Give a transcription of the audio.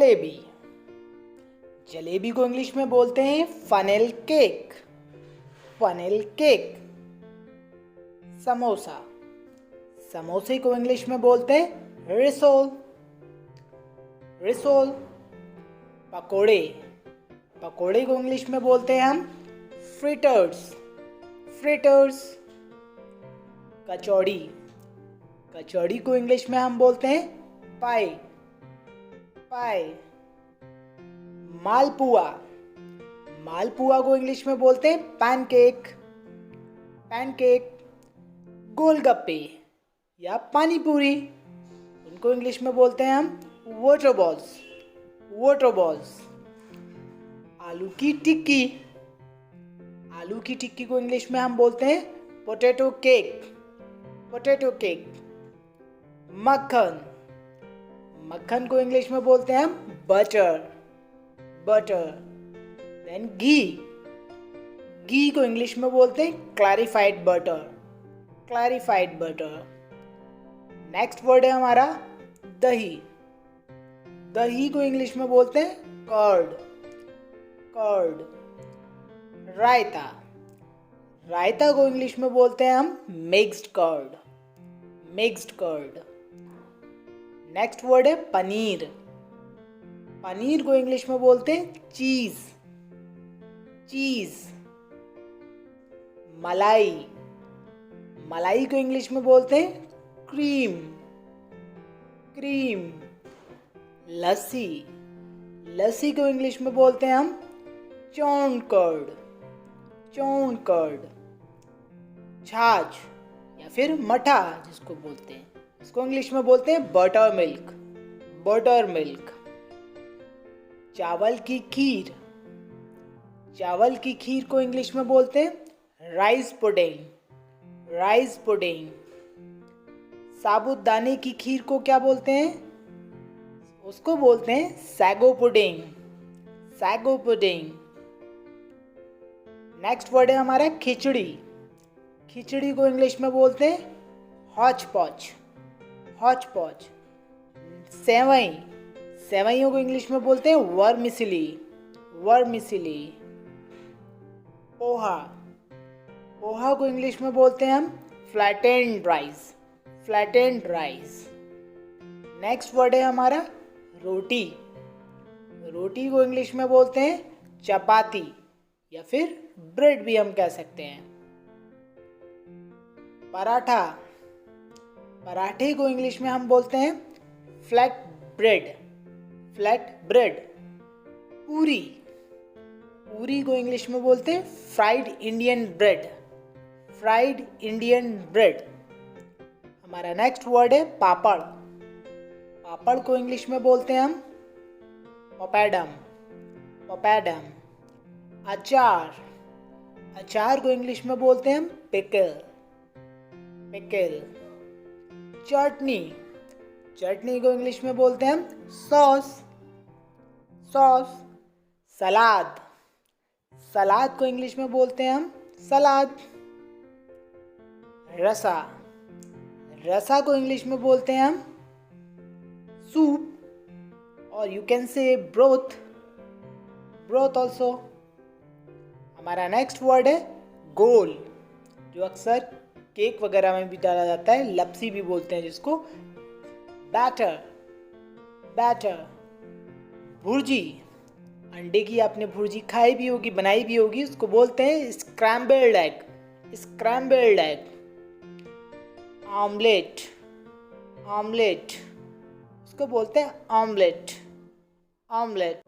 जलेबी। जलेबी को इंग्लिश में बोलते हैं funnel cake. Funnel cake. Samosa. समोसे को इंग्लिश में बोलते हैं रिसोल। रिसोल। पकोड़े। पकोड़े को इंग्लिश में बोलते हैं हम फ्रिटर्स। फ्रिटर्स। कचौड़ी। कचौड़ी को इंग्लिश में हम बोलते हैं पाई। पाई। मालपुआ। मालपुआ को इंग्लिश में बोलते हैं पैनकेक। पैनकेक। गोलगप्पे या पानी पूरी, उनको इंग्लिश में बोलते हैं हम वाटर बॉल्स। Water balls. आलू की टिक्की। आलू की टिक्की को इंग्लिश में हम बोलते हैं पोटैटो केक। Potato cake. मक्खन। मक्खन को इंग्लिश में बोलते हैं हम बटर। बटर। देन घी। घी को इंग्लिश में बोलते हैं clarified butter. Clarified butter. Next word है हमारा दही। दही को इंग्लिश में बोलते हैं कर्ड। कर्ड। रायता। रायता को इंग्लिश में बोलते हैं हम mixed curd. Mixed curd. Next word है पनीर। पनीर को इंग्लिश में बोलते हैं चीज। चीज। मलाई। मलाई को इंग्लिश में बोलते हैं क्रीम। क्रीम। लस्सी। लस्सी को इंग्लिश में बोलते हैं हम चॉन कर्ड। चॉन कर्ड। छाछ या फिर मठा जिसको बोलते हैं, इसको इंग्लिश में बोलते हैं बटर मिल्क। Butter milk. चावल की खीर। चावल की खीर को इंग्लिश में बोलते हैं राइस पुडिंग। Rice pudding. साबूदाने की खीर को क्या बोलते हैं? उसको बोलते हैं sago pudding. Sago pudding. Next word है हमारा खिचड़ी। खिचड़ी को इंग्लिश में बोलते हैं हॉच पॉच। हॉच पॉच। सेवई। सेवइयों को इंग्लिश में बोलते हैं वर्मिसिली। वर्मिसिली। पोहा। पोहा को इंग्लिश में बोलते हैं हम flattened rice. Flattened rice. Next word है हमारा रोटी। रोटी को इंग्लिश में बोलते हैं चपाती या फिर ब्रेड भी हम कह सकते हैं। पराठा। पराठे को इंग्लिश में हम बोलते हैं फ्लैट ब्रेड। Flat bread. पूरी। पूरी को इंग्लिश में बोलते हैं fried Indian bread. Fried Indian bread. हमारा नेक्स्ट वर्ड है पापड़। पापड़ को इंग्लिश में बोलते हैं हम पपैडम। पपैडम। अचार। अचार को इंग्लिश में बोलते हैं हम पिकल। पिकल। चटनी। चटनी को इंग्लिश में बोलते हैं हम सॉस। सॉस। सलाद। सलाद को इंग्लिश में बोलते हैं हम सलाद। रसा। रसा को इंग्लिश में बोलते हैं हम सूप और you can say broth. Broth also. हमारा नेक्स्ट वर्ड है गोल, जो अक्सर केक वगैरह में भी डाला जाता है, लपसी भी बोलते हैं जिसको। बैटर। बैटर। भुर्जी। अंडे की आपने भुर्जी खाई भी होगी, बनाई भी होगी, उसको बोलते हैं scrambled egg. Scrambled egg. Omelette. Omelette. उसको बोलते हैं ऑमलेट। ऑमलेट।